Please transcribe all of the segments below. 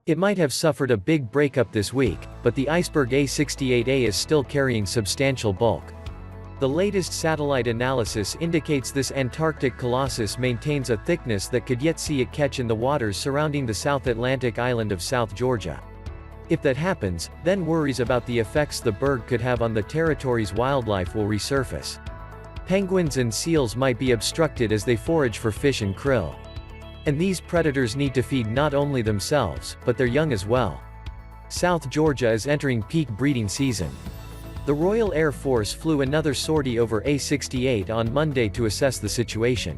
It might have suffered a big breakup this week, but the iceberg A68a is still carrying substantial bulk. The latest satellite analysis indicates this Antarctic colossus maintains a thickness that could yet see it catch in the waters surrounding the South Atlantic island of South Georgia. If that happens, then worries about the effects the berg could have on the territory's wildlife will resurface. Penguins and seals might be obstructed as they forage for fish and krill. And these predators need to feed not only themselves, but their young as well. South Georgia is entering peak breeding season. The Royal Air Force flew another sortie over A68 on Monday to assess the situation.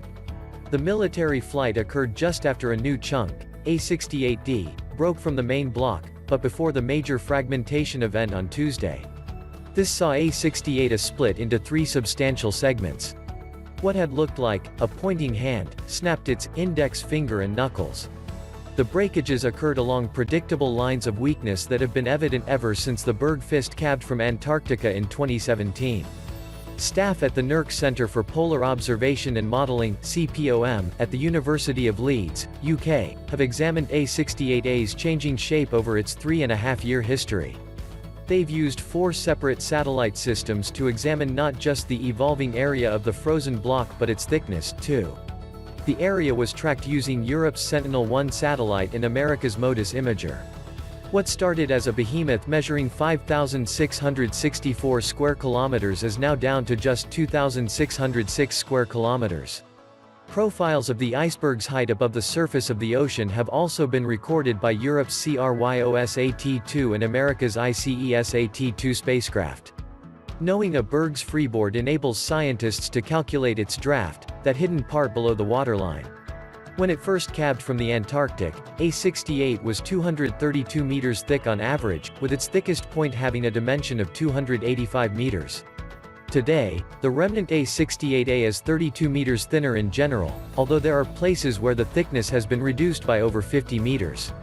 The military flight occurred just after a new chunk, A68d, broke from the main block, but before the major fragmentation event on Tuesday. This saw A68a split into 3 substantial segments. What had looked like a pointing hand snapped its index finger and knuckles. The breakages occurred along predictable lines of weakness that have been evident ever since the berg fist calved from Antarctica in 2017. Staff at the NERC Centre for Polar Observation and Modelling (CPOM) at the University of Leeds, UK, have examined A68a's changing shape over its 3.5-year history. They've used 4 separate satellite systems to examine not just the evolving area of the frozen block but its thickness, too. The area was tracked using Europe's Sentinel-1 satellite and America's MODIS imager. What started as a behemoth measuring 5,664 square kilometers is now down to just 2,606 square kilometers. Profiles of the iceberg's height above the surface of the ocean have also been recorded by Europe's CRYOSAT-2 and America's iceberg spacecraft. Knowing a berg's freeboard enables scientists to calculate its draft, that hidden part below the waterline. When it first calved from the Antarctic, A68 was 232 meters thick on average, with its thickest point having a dimension of 285 meters. Today, the remnant A68a is 32 meters thinner in general, although there are places where the thickness has been reduced by over 50 meters.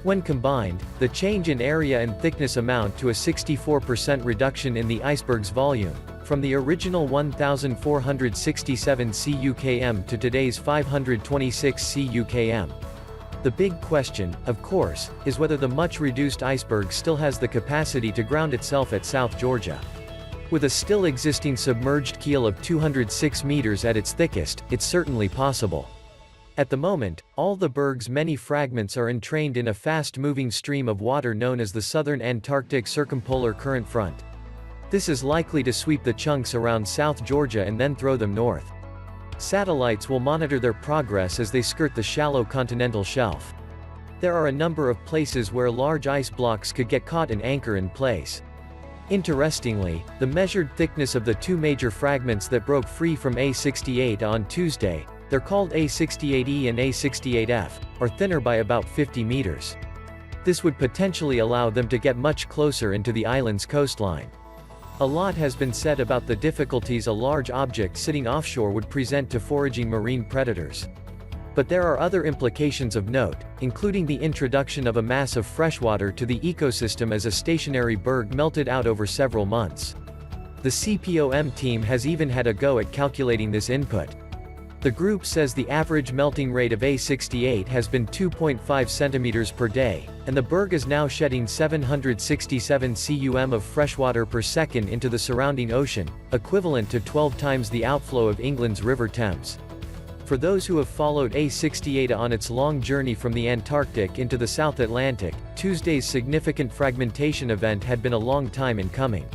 When combined, the change in area and thickness amount to a 64% reduction in the iceberg's volume, from the original 1,467 cukm to today's 526 cukm. The big question, of course, is whether the much-reduced iceberg still has the capacity to ground itself at South Georgia. With a still existing submerged keel of 206 meters at its thickest, it's certainly possible. At the moment, all the berg's many fragments are entrained in a fast-moving stream of water known as the Southern Antarctic Circumpolar Current Front. This is likely to sweep the chunks around South Georgia and then throw them north. Satellites will monitor their progress as they skirt the shallow continental shelf. There are a number of places where large ice blocks could get caught and anchor in place. Interestingly, the measured thickness of the 2 major fragments that broke free from A68 on Tuesday, they're called A68e and A68f, are thinner by about 50 meters. This would potentially allow them to get much closer into the island's coastline. A lot has been said about the difficulties a large object sitting offshore would present to foraging marine predators. But there are other implications of note, including the introduction of a mass of freshwater to the ecosystem as a stationary berg melted out over several months. The CPOM team has even had a go at calculating this input. The group says the average melting rate of A68 has been 2.5 centimeters per day, and the berg is now shedding 767 cum of freshwater per second into the surrounding ocean, equivalent to 12 times the outflow of England's River Thames. For those who have followed A68a on its long journey from the Antarctic into the South Atlantic, Tuesday's significant fragmentation event had been a long time in coming.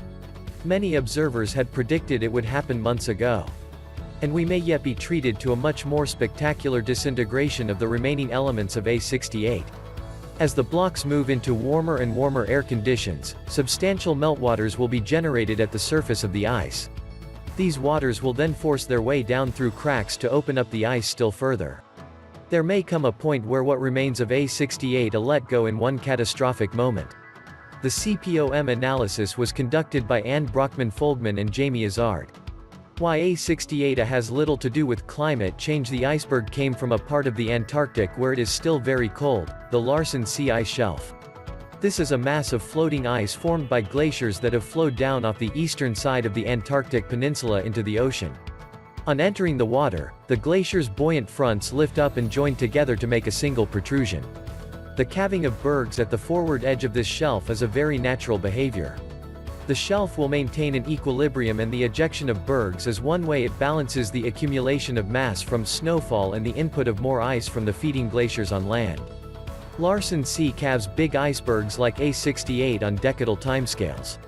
Many observers had predicted it would happen months ago. And we may yet be treated to a much more spectacular disintegration of the remaining elements of A68. As the blocks move into warmer and warmer air conditions, substantial meltwaters will be generated at the surface of the ice. These waters will then force their way down through cracks to open up the ice still further. There may come a point where what remains of A68a let go in one catastrophic moment. The CPOM analysis was conducted by Anne Brockman-Foldman and Jamie Izzard. Why A68a has little to do with climate change. The iceberg came from a part of the Antarctic where it is still very cold, the Larsen Sea ice shelf. This is a mass of floating ice formed by glaciers that have flowed down off the eastern side of the Antarctic peninsula into the ocean. On entering the water, the glacier's buoyant fronts lift up and join together to make a single protrusion. The calving of bergs at the forward edge of this shelf is a very natural behavior. The shelf will maintain an equilibrium, and the ejection of bergs is one way it balances the accumulation of mass from snowfall and the input of more ice from the feeding glaciers on land. Larsen C calves big icebergs like A68 on decadal timescales.